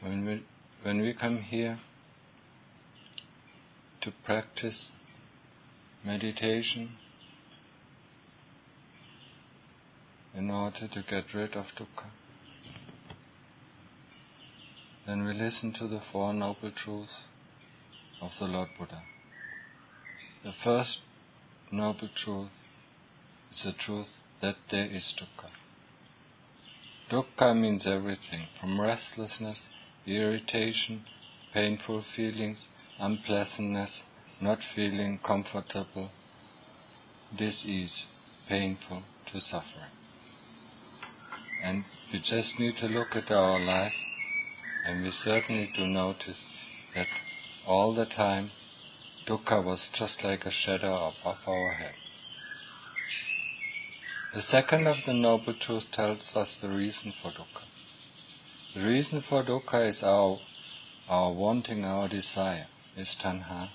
When we come here to practice meditation in order to get rid of dukkha, then we listen to the Four Noble Truths of the Lord Buddha. The first noble truth is the truth that there is dukkha. Dukkha means everything, from restlessness, irritation, painful feelings, unpleasantness, not feeling comfortable, dis-ease, painful, to suffering. And we just need to look at our life, and we certainly do notice that all the time dukkha was just like a shadow above our head. The second of the Noble Truth tells us the reason for dukkha. The reason for dukkha is our wanting, our desire, is tanha.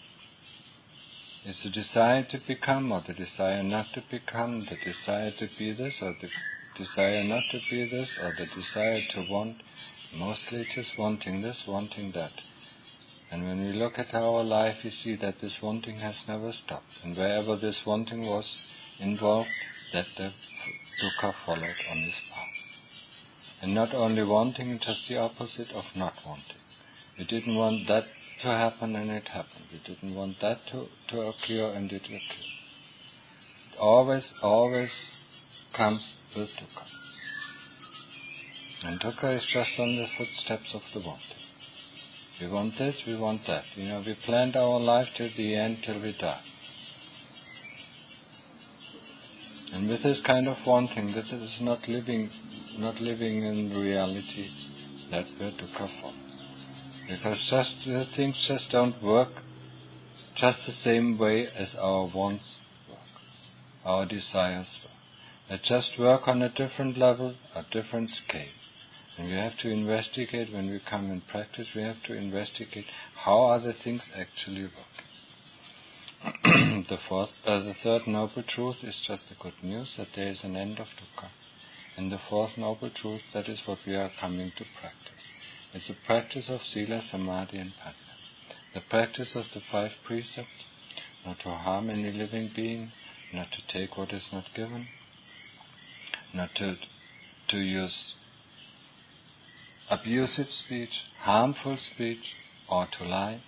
Is the desire to become or the desire not to become, the desire to be this or the desire not to be this, or the desire to want. Mostly it is wanting this, wanting that. And when we look at our life, we see that this wanting has never stopped. And wherever this wanting was involved, that the dukkha followed on this path. And not only wanting, just the opposite of not wanting. We didn't want that to happen and it happened. We didn't want that to occur and it occurred. It always comes with dukkha. And dukkha is just on the footsteps of the wanting. We want this, we want that. We planned our life till the end, till we die. And with this kind of wanting, that is not living in reality, that's where dukkha falls. Because things just don't work just the same way as our wants work, our desires work. They just work on a different level, a different scale. And we have to investigate, when we come in practice, we have to investigate how are the things actually working. The third noble truth is just the good news that there is an end of dukkha. And the fourth noble truth, that is what we are coming to practice. It's a practice of sila, samadhi and prajna. The practice of the 5 precepts, not to harm any living being, not to take what is not given, not to use abusive speech, harmful speech, or to lie,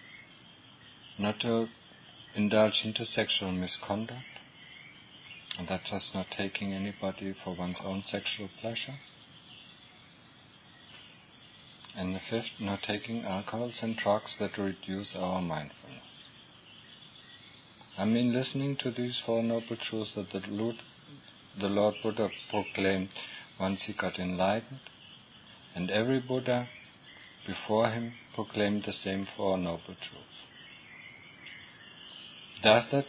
not to indulge into sexual misconduct, and that's just not taking anybody for one's own sexual pleasure. And the 5th, not taking alcohols and drugs that reduce our mindfulness. Listening to these 4 noble truths that the Lord Buddha proclaimed once he got enlightened, and every Buddha before him proclaimed the same 4 noble truths. Does that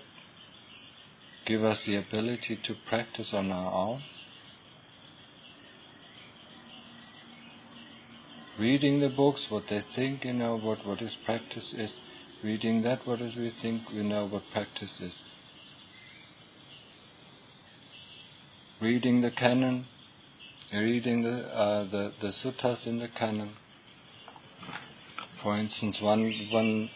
give us the ability to practice on our own? Reading the books, what they think, what is practice is. Reading that, what is we think, we know what practice is. Reading the canon, reading the suttas in the canon. For instance, one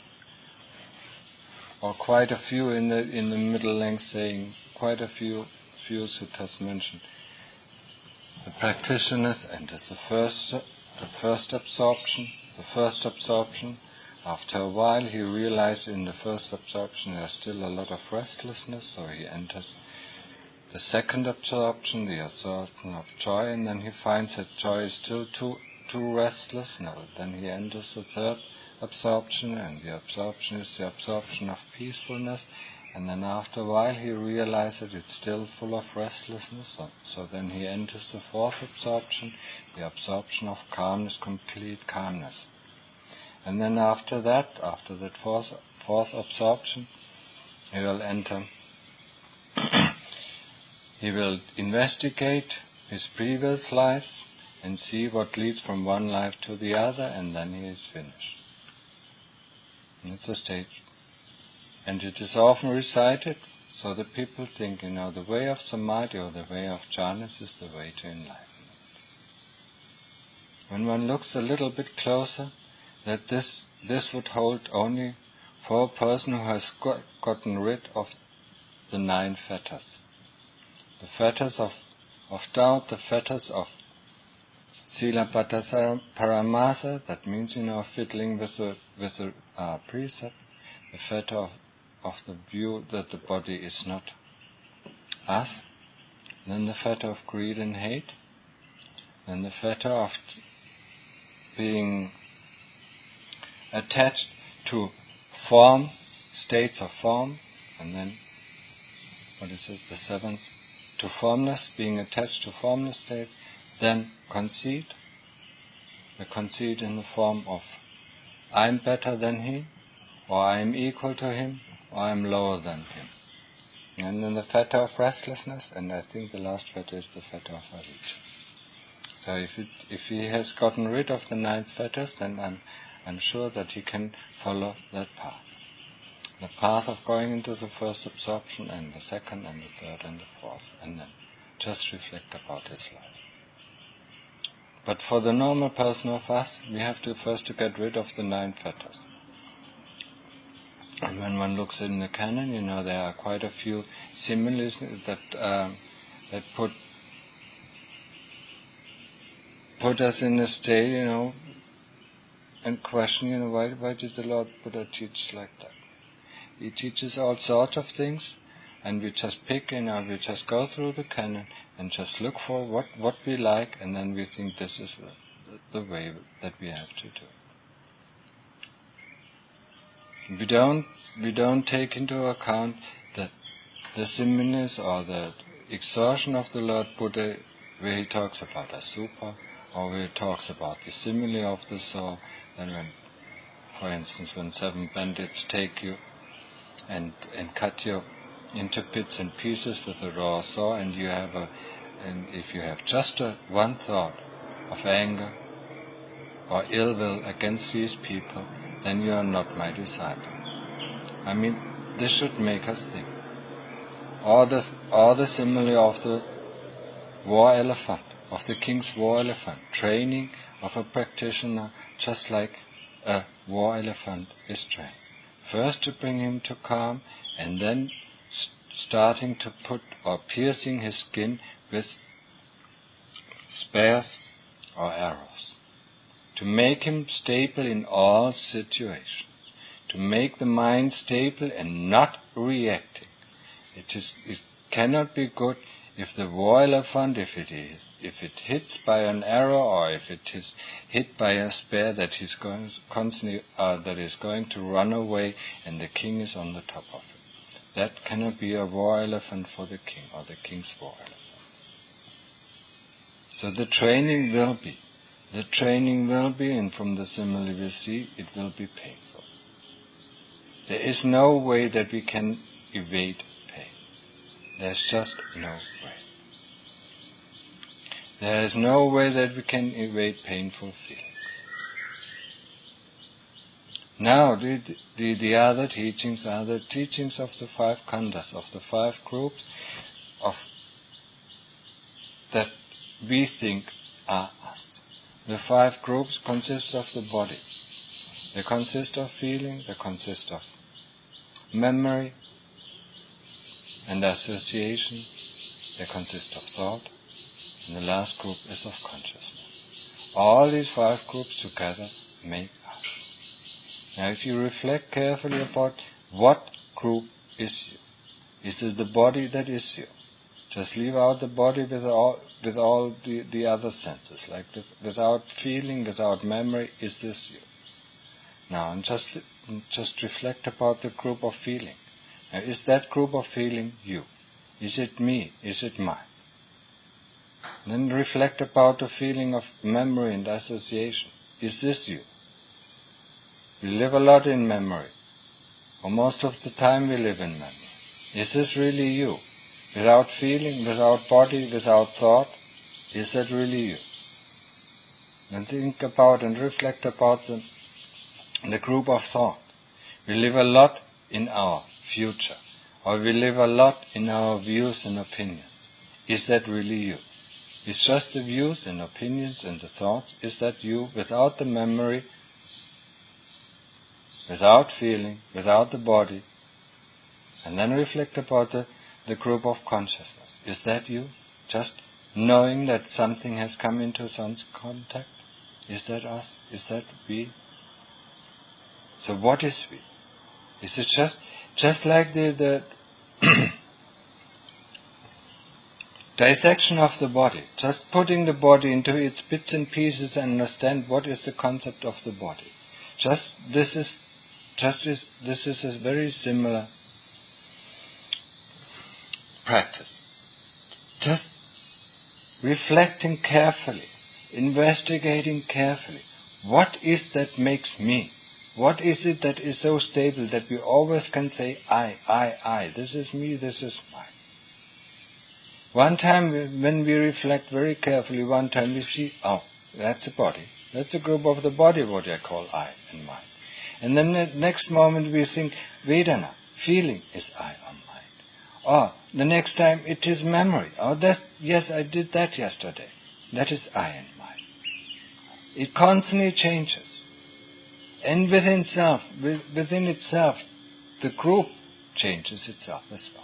or quite a few in the middle length saying, quite a few suttas mention the practitioners, and as the first absorption. After a while, he realized in the first absorption there's still a lot of restlessness, so he enters the second absorption, the absorption of joy, and then he finds that joy is still too restless. Now, then he enters the third absorption, and the absorption is the absorption of peacefulness, and then after a while he realizes that it's still full of restlessness, so then he enters the 4th absorption, the absorption of calmness, complete calmness. And then after that 4th absorption, he will enter he will investigate his previous lives and see what leads from one life to the other, and then he is finished. And it's a stage. And it is often recited so that people think, the way of samadhi or the way of jhanas is the way to enlightenment. When one looks a little bit closer, that this would hold only for a person who has gotten rid of the 9 fetters. The fetters of doubt, the fetters of Silabbata Paramasa, that means, fiddling with the precept, the fetter of the view that the body is not us, then the fetter of greed and hate, then the fetter of being attached to form, states of form, and then, the 7th, to formless, being attached to formless states, then conceit, the conceit in the form of I'm better than he, or I'm equal to him, or I'm lower than him. And then the fetter of restlessness, and I think the last fetter is the fetter of avijja. So if he has gotten rid of the 9 fetters, then I'm sure that he can follow that path. The path of going into the first absorption, and the second, and the third, and the fourth, and then just reflect about his life. But for the normal person of us, we have to first get rid of the 9 fetters. And when one looks in the canon, there are quite a few similes that put us in a state, and question, why did the Lord Buddha teach like that? He teaches all sorts of things, and we just pick, we just go through the canon and just look for what we like, and then we think this is the way that we have to do. We don't take into account the similes or the exhaustion of the Lord Buddha, where he talks about a supa, or where he talks about the simile of the saw. And when, for instance, when 7 bandits take you and cut you into bits and pieces with a raw saw, and if you have just one thought of anger or ill will against these people, then you are not my disciple. This should make us think. Or the simile of the war elephant, of the king's war elephant, training of a practitioner just like a war elephant is trained. First to bring him to calm, and then starting to put or piercing his skin with spears or arrows. To make him stable in all situations. To make the mind stable and not reacting. It cannot be good if the war elephant, if it hits by an arrow, or if it is hit by a spear, that is going to run away, and the king is on the top of it. That cannot be a war elephant for the king, or the king's war elephant. So the training will be, and from the simile we see, it will be painful. There is no way that we can evade pain. There's just no way. There is no way that we can evade painful feelings. Now, the other teachings are the teachings of the 5 khandhas, of the 5 groups that we think are us. The 5 groups consist of the body. They consist of feeling, they consist of memory and association, they consist of thought, and the last group is of consciousness. All these 5 groups together make us. Now if you reflect carefully about what group is you, is it the body that is you? Just leave out the body with all the other senses, like this, without feeling, without memory. Is this you? Now, and just reflect about the group of feeling. Now, is that group of feeling you? Is it me? Is it mine? Then reflect about the feeling of memory and association. Is this you? We live a lot in memory, or most of the time we live in memory. Is this really you? Without feeling, without body, without thought, is that really you? And think about and reflect about the group of thought. We live a lot in our future, or we live a lot in our views and opinions. Is that really you? Is just the views and opinions and the thoughts, is that you without the memory without feeling, without the body, and then reflect about the group of consciousness. Is that you? Just knowing that something has come into sense contact? Is that us? Is that we? So what is we? Is it just like the dissection of the body, just putting the body into its bits and pieces and understand what is the concept of the body? This is a very similar practice. Just reflecting carefully, investigating carefully. What is that makes me? What is it that is so stable that we always can say, I, this is me, this is mine? One time when we reflect very carefully, one time we see, oh, that's a body. That's a group of the body, what I call I and mine. And then the next moment we think, Vedana, feeling is I or mine. Or the next time it is memory. Oh, yes, I did that yesterday. That is I and mine. It constantly changes. And within itself, the group changes itself as well.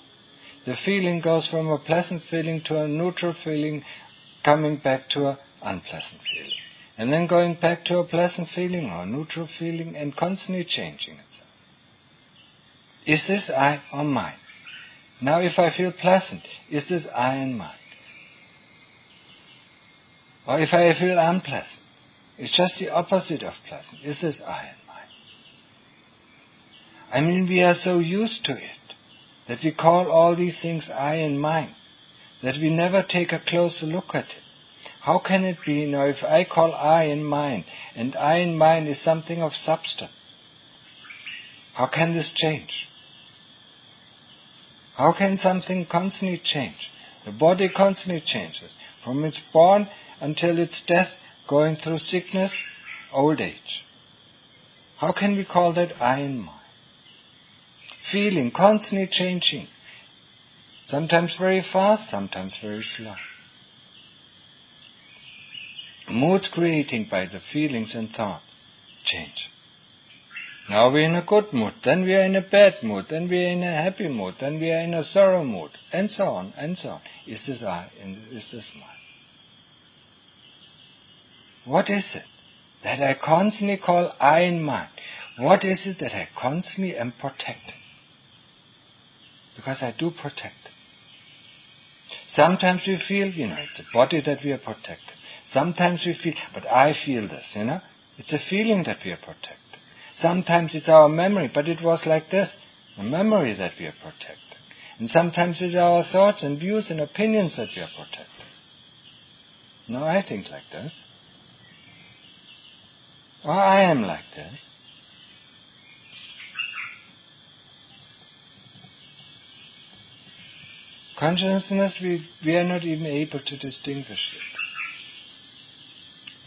The feeling goes from a pleasant feeling to a neutral feeling, coming back to an unpleasant feeling. And then going back to a pleasant feeling or a neutral feeling and constantly changing itself. Is this I or mine? Now if I feel pleasant, is this I and mine? Or if I feel unpleasant, it's just the opposite of pleasant. Is this I and mine? I mean, we are so used to it that we call all these things I and mine, that we never take a closer look at it. How can it be now if I call I and mine, and I and mine is something of substance? How can this change? How can something constantly change? The body constantly changes, from its born until its death, going through sickness, old age. How can we call that I and mine? Feeling, constantly changing. Sometimes very fast, sometimes very slow. Moods creating by the feelings and thoughts change. Now we're in a good mood, then we are in a bad mood, then we are in a happy mood, then we are in a sorrow mood, and so on, and so on. Is this I and is this mine? What is it that I constantly call I and mine? What is it that I constantly am protecting? Because I do protect it. Sometimes we feel, it's a body that we are protecting. Sometimes we feel, but I feel this, It's a feeling that we are protecting. Sometimes it's our memory, but it was like this, a memory that we are protecting. And sometimes it's our thoughts and views and opinions that we are protecting. No, I think like this. Or I am like this. Consciousness, we are not even able to distinguish it.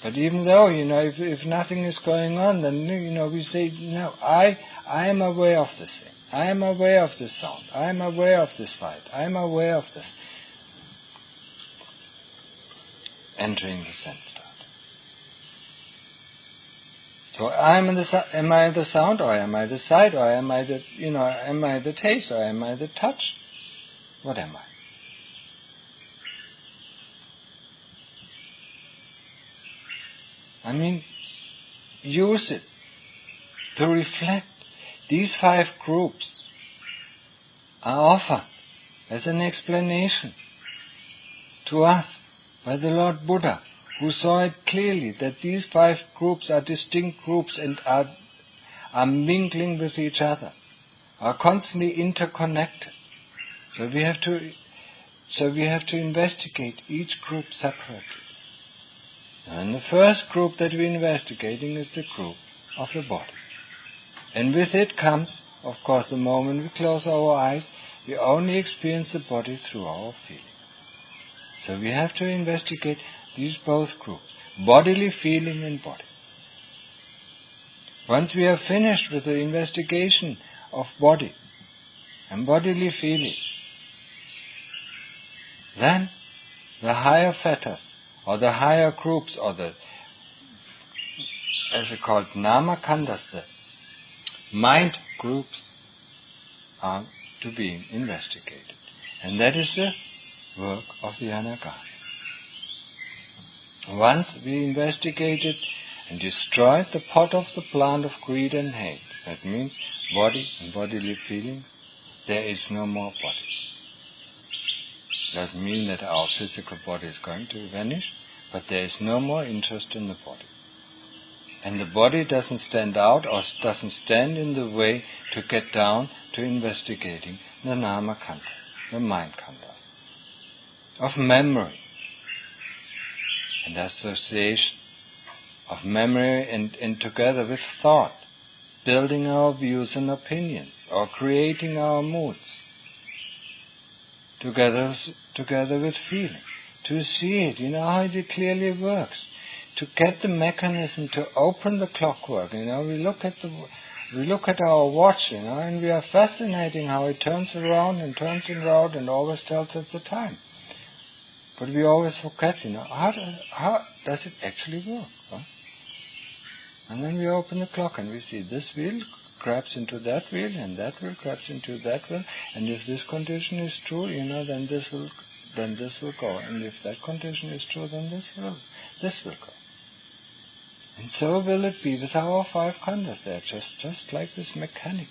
But even though, if nothing is going on, then, we say, no, I am aware of this thing. I am aware of this sound. I am aware of this sight. I am aware of this. Entering the sense start. So am I the sound, or am I the sight, or am I am I the taste, or am I the touch? What am I? I mean, use it to reflect. These 5 groups are offered as an explanation to us by the Lord Buddha, who saw it clearly that these 5 groups are distinct groups and are mingling with each other, are constantly interconnected. So we have to investigate each group separately. And the first group that we're investigating is the group of the body. And with it comes, of course, the moment we close our eyes, we only experience the body through our feeling. So we have to investigate these both groups, bodily feeling and body. Once we have finished with the investigation of body and bodily feeling, then the higher fetters, or the higher groups, or the, as they called, nama khandas, mind groups are to be investigated. And that is the work of the Anagami. Once we investigated and destroyed the pot of the plant of greed and hate, that means body and bodily feelings, there is no more body. Doesn't mean that our physical body is going to vanish, but there is no more interest in the body. And the body doesn't stand out or doesn't stand in the way to get down to investigating the Nama khandhas, the mind khandhas, of memory and association, of memory and together with thought, building our views and opinions, or creating our moods, together with feeling, to see it, how it clearly works, to get the mechanism to open the clockwork. We look at our watch, and we are fascinating how it turns around and always tells us the time. But we always forget, how does it actually work? Huh? And then we open the clock and we see this wheel grabs into that wheel, and that wheel grabs into that wheel, and if this condition is true, then this will go, and if that condition is true, then this will go. And so will it be with our 5 khandhas. They are just like this mechanic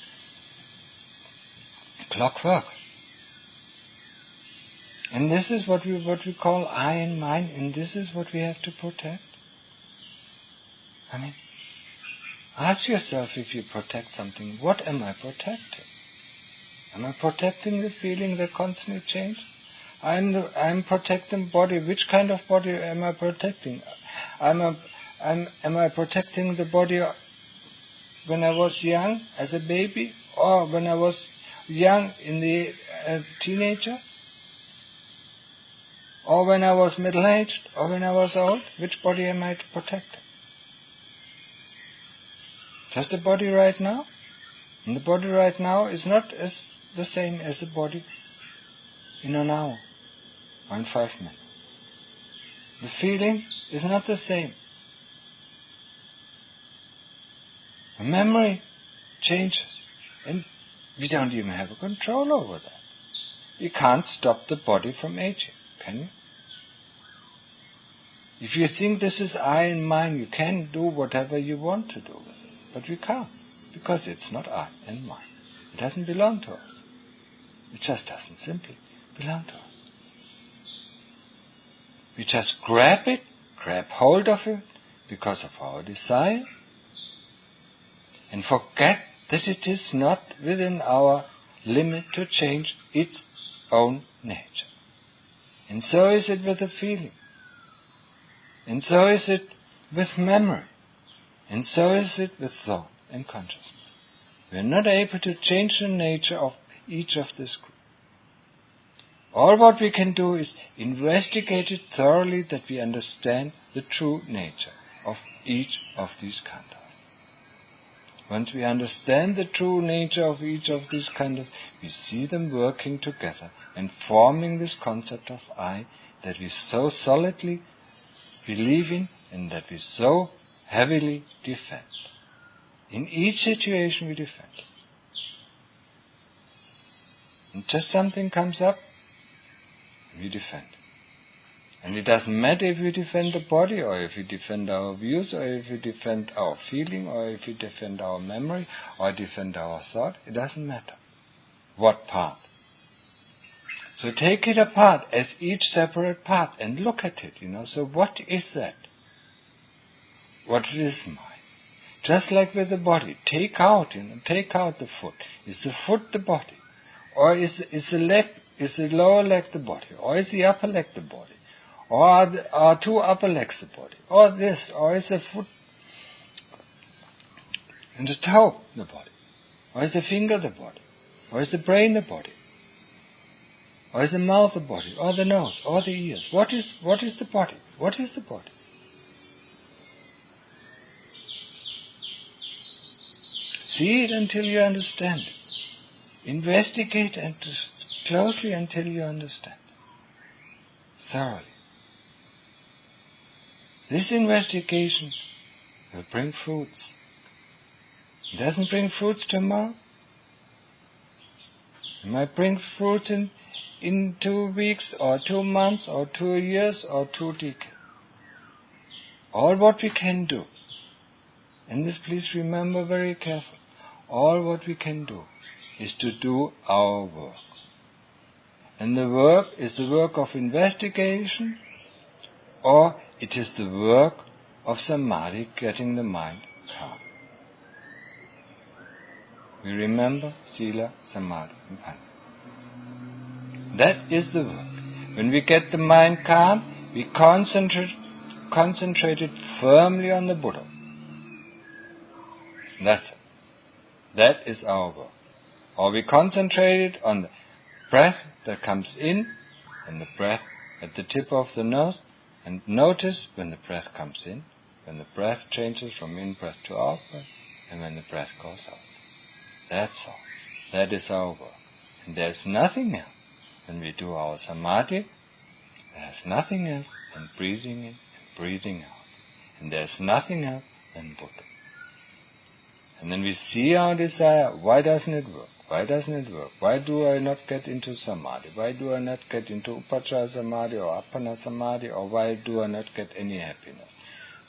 clockwork. And this is what we call I and mine, and this is what we have to protect. Ask yourself, if you protect something, what am I protecting? Am I protecting the feeling that constantly changes? I'm protecting body. Which kind of body am I protecting? Am I protecting the body when I was young as a baby, or when I was young in the teenager, or when I was middle-aged, or when I was old? Which body am I protecting? Just the body right now? And the body right now is not the same as the body in an hour or in 5 minutes. The feeling is not the same. The memory changes, and we don't even have a control over that. You can't stop the body from aging, can you? If you think this is I and mine, you can do whatever you want to do with it. But we can't, because it's not I and mine. It doesn't belong to us. It just doesn't simply belong to us. We just grab hold of it because of our desire, and forget that it is not within our limit to change its own nature. And so is it with the feeling. And so is it with memory. And so is it with thought and consciousness. We are not able to change the nature of each of these groups. All what we can do is investigate it thoroughly, that we understand the true nature of each of these khandhas. Once we understand the true nature of each of these khandhas, we see them working together and forming this concept of I that we so solidly believe in and that we so heavily defend. In each situation we defend. And just something comes up, we defend. And it doesn't matter if we defend the body, or if we defend our views, or if we defend our feeling, or if we defend our memory, or defend our thought. It doesn't matter. What part? So take it apart as each separate part and look at it, So what is that? What is mine? Just like with the body, take out the foot. Is the foot the body? Or is the lower leg the body? Or is the upper leg the body? Or are 2 upper legs the body? Or this? Or is the foot and the toe the body? Or is the finger the body? Or is the brain the body? Or is the mouth the body? Or the nose? Or the ears? What is the body? What is the body? See it until you understand it. Investigate and closely until you understand it. Thoroughly. This investigation will bring fruits. It doesn't bring fruits tomorrow. It might bring fruits in 2 weeks or 2 months or 2 years or 2 decades. All what we can do, and this please remember very carefully, all what we can do is to do our work. And the work is the work of investigation, or it is the work of samadhi, getting the mind calm. We remember sila, samadhi, and panna. That is the work. When we get the mind calm, we concentrate it firmly on the Buddha. That's it. That is our work. Or we concentrate it on the breath that comes in and the breath at the tip of the nose, and notice when the breath comes in, when the breath changes from in-breath to out-breath, and when the breath goes out. That's all. That is our work. And there's nothing else. When we do our samadhi, there's nothing else than breathing in and breathing out. And there's nothing else than Buddha. And then we see our desire, why doesn't it work? Why doesn't it work? Why do I not get into samadhi? Why do I not get into upachara samadhi or appana samadhi? Or why do I not get any happiness?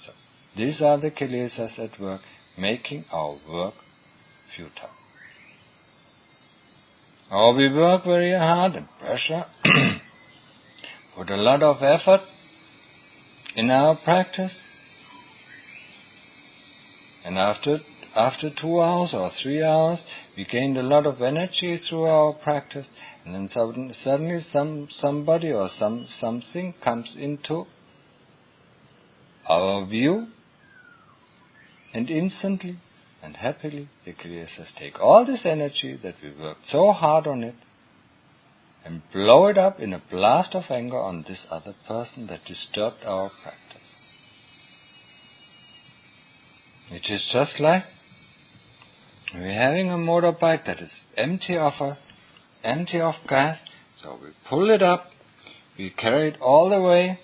So, these are the kilesas at work, making our work futile. Or we work very hard and pressure, put a lot of effort in our practice, and after 2 hours or 3 hours, we gained a lot of energy through our practice, and then suddenly somebody or something comes into our view, and instantly and happily the kilesas take all this energy that we worked so hard on it and blow it up in a blast of anger on this other person that disturbed our practice. It is just like we're having a motorbike that is empty of gas, so we pull it up, we carry it all the way,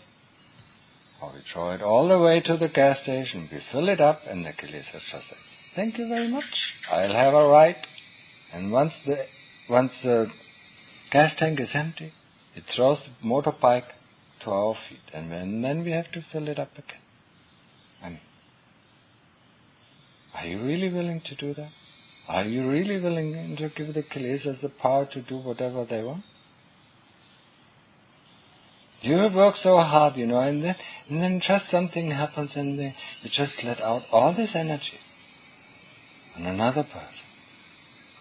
or we throw it all the way to the gas station, we fill it up, and the kilesas just say, "Thank you very much, I'll have a ride." And once the gas tank is empty, it throws the motorbike to our feet, and then we have to fill it up again. I mean, are you really willing to do that? Are you really willing to give the kilesas the power to do whatever they want? You have worked so hard, and then just something happens and you just let out all this energy on another person.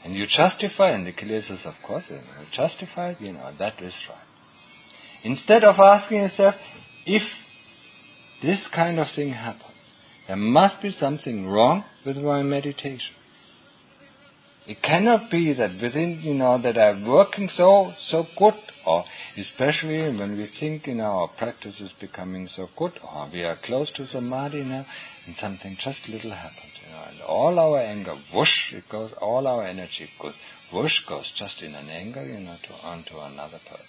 And you justify, and the kilesas, of course, justify it, that is right. Instead of asking yourself, if this kind of thing happens, there must be something wrong with my meditation. It cannot be that within, that I'm working so good, or especially when we think, our practice is becoming so good, or we are close to samadhi now, and something just little happens, and all our anger, whoosh, it goes, all our energy goes, whoosh, goes just in an anger, onto another person.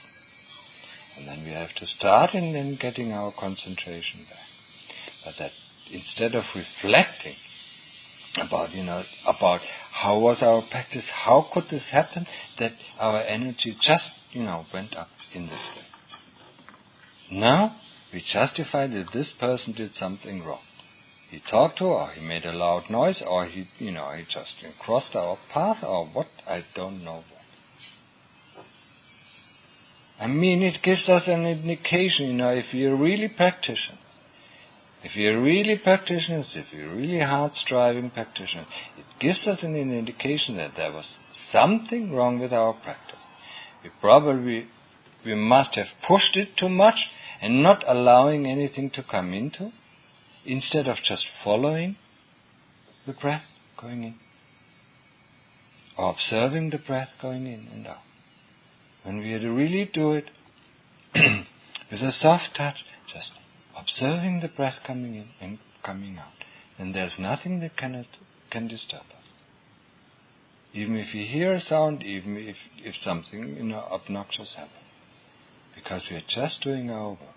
And then we have to start in then getting our concentration back. But that instead of reflecting about how was our practice, how could this happen, that our energy just, went up in this way. Now, we justify that this person did something wrong. He talked to, or he made a loud noise, or he just crossed our path, or what, I don't know what. I mean, it gives us an indication, if you're really practitioners, if you're really hard-striving practitioners, it gives us an indication that there was something wrong with our practice. We must have pushed it too much and not allowing anything to come into, instead of just following the breath going in, or observing the breath going in and out. When we really do it with a soft touch, just observing the breath coming in and coming out, then there's nothing that can disturb us. Even if you hear a sound, even if something obnoxious happens, because we are just doing our work.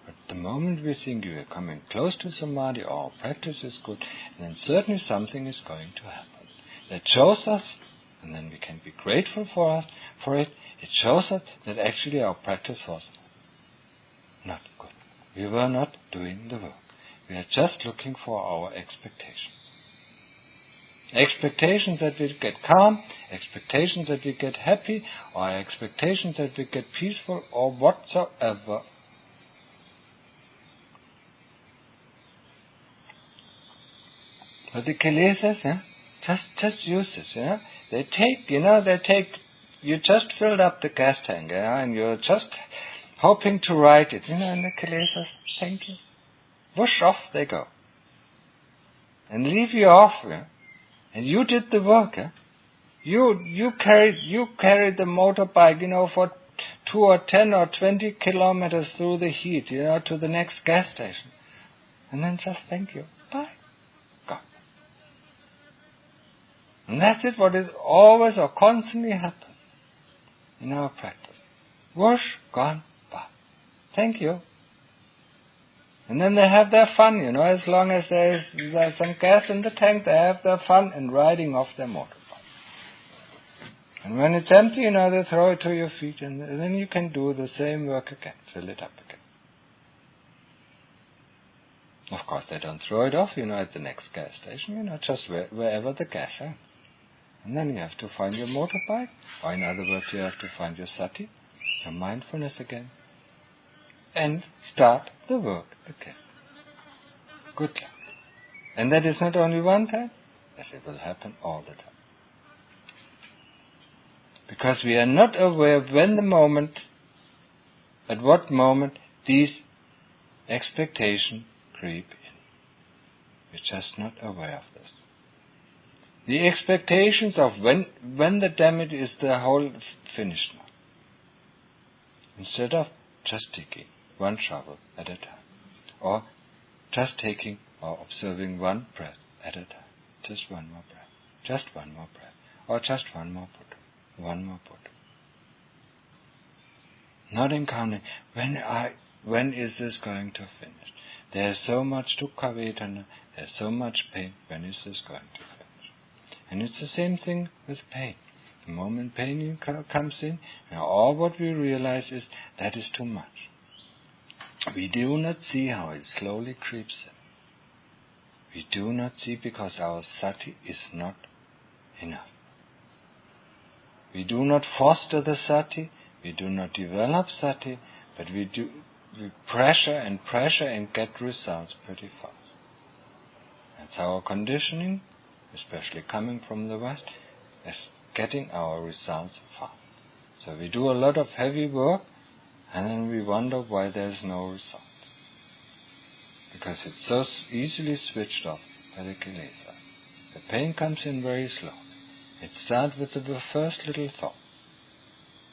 But the moment we think we are coming close to samadhi, or our practice is good, then certainly something is going to happen. that shows us, and then we can be grateful for it. It shows us that actually our practice was not good. We were not doing the work. We are just looking for our expectations. Expectations that we get calm, expectations that we get happy, or expectations that we get peaceful, or whatsoever. But the kilesas, just use this, They take, you just filled up the gas tank, and you're just hoping to ride it, and the kilesas, thank you. Whoosh, off they go. And leave you off, And you did the work, You carried the motorbike, for 2 or 10 or 20 kilometers through the heat, to the next gas station. And then just thank you. Bye. Gone. And that's it, what is always or constantly happens in our practice. Whoosh, gone, bye. Thank you. And then they have their fun, as long as there's some gas in the tank, they have their fun in riding off their motorbike. And when it's empty, they throw it to your feet, and then you can do the same work again, fill it up again. Of course, they don't throw it off, at the next gas station, just wherever the gas ends. And then you have to find your motorbike, or in other words, you have to find your sati, your mindfulness again, and start the work again. Good luck. And that is not only one time, that it will happen all the time. Because we are not aware at what moment these expectations creep in. We're just not aware of this. The expectations of when the damage is the whole finished now. Instead of just taking one shovel at a time, or just taking or observing one breath at a time, just one more breath, just one more breath, or just one more put, one more put. Not encountering when is this going to finish? There's so much dukkha vedana, there's so much pain. When is this going to finish? And it's the same thing with pain. The moment pain comes in, now all what we realize is that is too much. We do not see how it slowly creeps in. We do not see because our sati is not enough. We do not foster the sati, we do not develop sati, but we pressure and get results pretty fast. That's our conditioning, especially coming from the West, is getting our results fast. So we do a lot of heavy work, and then we wonder why there's no result. Because it's so easily switched off by the kilesa. The pain comes in very slowly. It starts with the first little thought.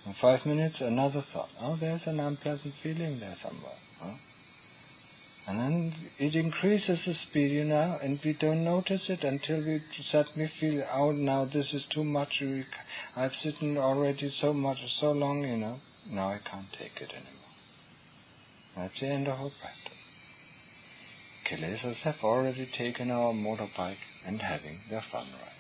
In 5 minutes, another thought. Oh, there's an unpleasant feeling there somewhere. Huh? And then it increases the speed, and we don't notice it until we suddenly feel, oh, now this is too much. I've sitting already so long, now I can't take it anymore. That's the end of our practice. Kilesas have already taken our motorbike and having their fun ride.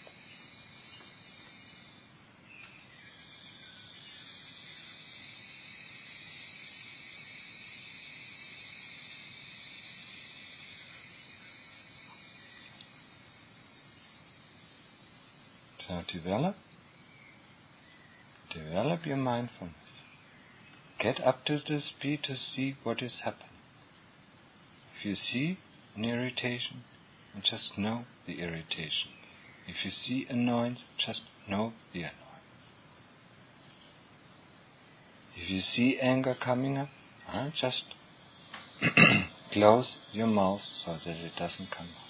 So develop your mindfulness. Get up to the speed to see what is happening. If you see an irritation, just know the irritation. If you see annoyance, just know the annoyance. If you see anger coming up, just close your mouth so that it doesn't come out.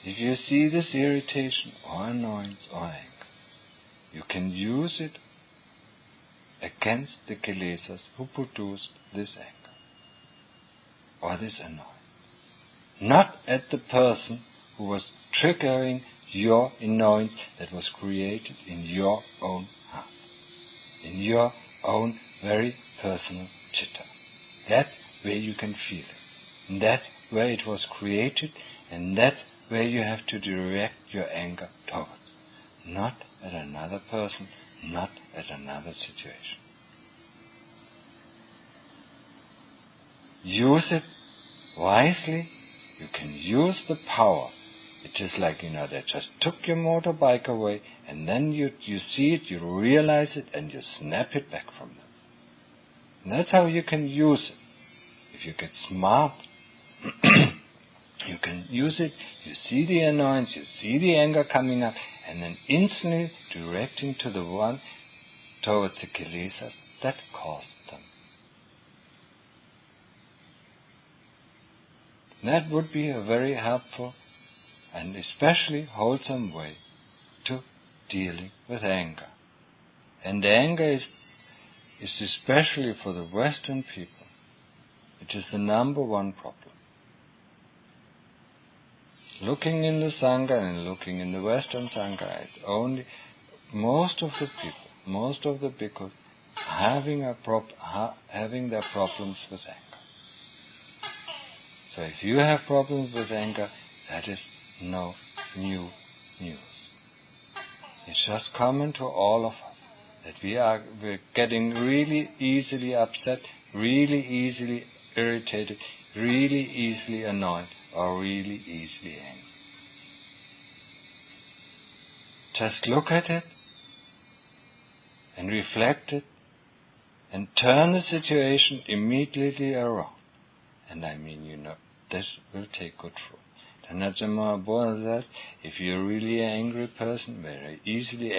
If you see this irritation or annoyance or anger, you can use it against the kilesas who produced this anger or this annoyance. Not at the person who was triggering your annoyance that was created in your own heart, in your own very personal chitta. That's where you can feel it. And that's where it was created, And that's where you have to direct your anger towards. Not at another person, not at another situation. Use it wisely. You can use the power. It is like, they just took your motorbike away, and then you see it, you realize it, and you snap it back from them. And that's how you can use it. If you get smart, you can use it, you see the annoyance, you see the anger coming up, and then instantly directing to the one towards the kilesas that caused them. That would be a very helpful and especially wholesome way to dealing with anger. And anger is especially for the Western people, it is the number one problem. Looking in the Sangha and looking in the Western Sangha, it's only most of the people, most of the bhikkhus having their problems with anger. So if you have problems with anger, that is no new news. It's just common to all of us that we're getting really easily upset, really easily irritated, really easily annoyed, or really easily angry. Just look at it and reflect it and turn the situation immediately around. And this will take good fruit. Dhamma Mahabodha says, if you're a really angry person, very easily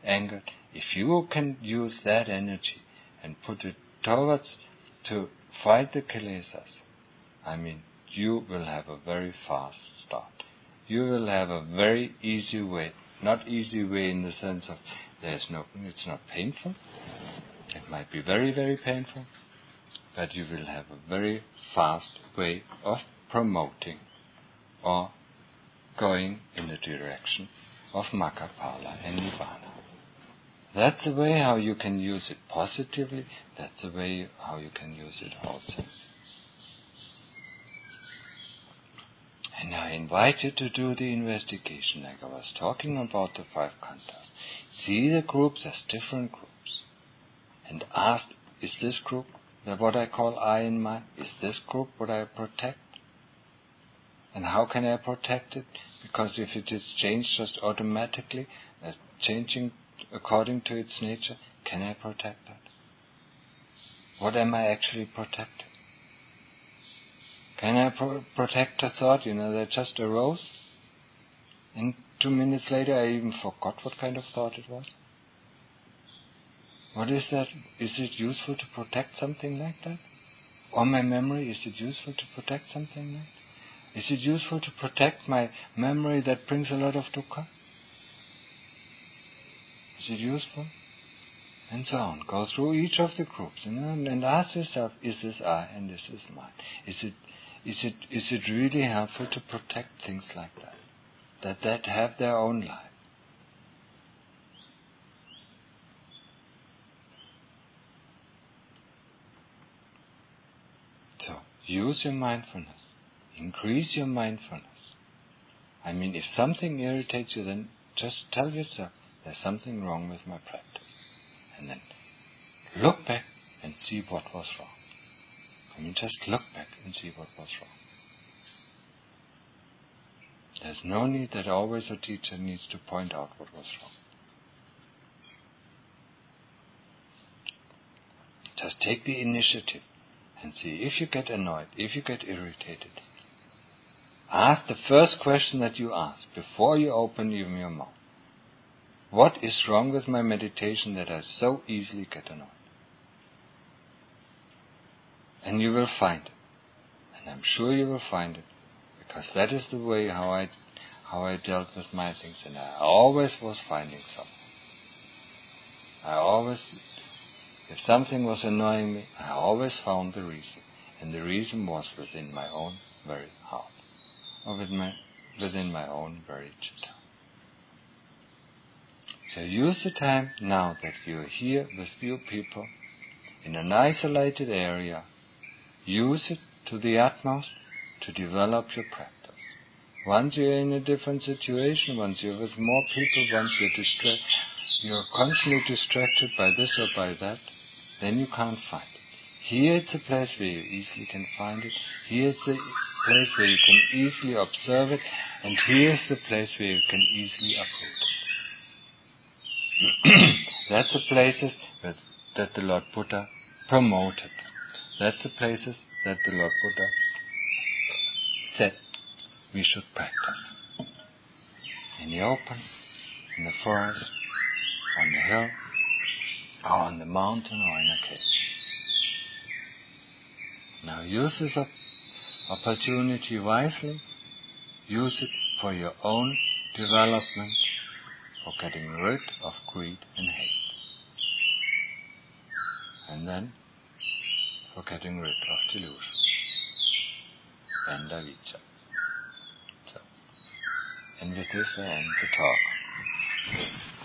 angered, if you can use that energy and put it towards to fight the kilesas, you will have a very fast start. You will have a very easy way. Not easy way in the sense of it's not painful. It might be very, very painful. But you will have a very fast way of promoting or going in the direction of Makkaphala and Nibbana. That's the way how you can use it positively. That's the way how you can use it also. And I invite you to do the investigation like I was talking about the 5 khandhas. See the groups as different groups. And ask, is this group what I call I and my? Is this group what I protect? And how can I protect it? Because if it is changed just automatically, changing according to its nature, can I protect that? What am I actually protecting? Can I protect a thought, that just arose? And 2 minutes later I even forgot what kind of thought it was? What is that? Is it useful to protect something like that? Or my memory, is it useful to protect something like that? Is it useful to protect my memory that brings a lot of dukkha? Is it useful? And so on. Go through each of the groups and ask yourself, is this I and this is mine? Is it really helpful to protect things like that? That have their own life? So, use your mindfulness. Increase your mindfulness. If something irritates you, then just tell yourself, there's something wrong with my practice. And then look back and see what was wrong. Just look back and see what was wrong. There's no need that always a teacher needs to point out what was wrong. Just take the initiative and see if you get annoyed, if you get irritated. Ask the first question that you ask before you open even your mouth. What is wrong with my meditation that I so easily get annoyed? And you will find it. And I'm sure you will find it. Because that is the way how I dealt with my things. And I always was finding something. If something was annoying me, I always found the reason. And the reason was within my own very heart. Or within my own very chitta. So use the time now that you're here with few people in an isolated area. Use it to the utmost to develop your practice. Once you're in a different situation, once you're with more people, once you're constantly distracted by this or by that, then you can't find it. Here it's a place where you easily can find it. Here it's a place where you can easily observe it. And here's the place where you can easily uproot it. That's the places that the Lord Buddha promoted. That's the places that the Lord Buddha said we should practice. In the open, in the forest, on the hill, or on the mountain, or in a cave. Now use this opportunity wisely. Use it for your own development, for getting rid of greed and hate. And then for getting rid of delusion and avijja. And with this I end the talk.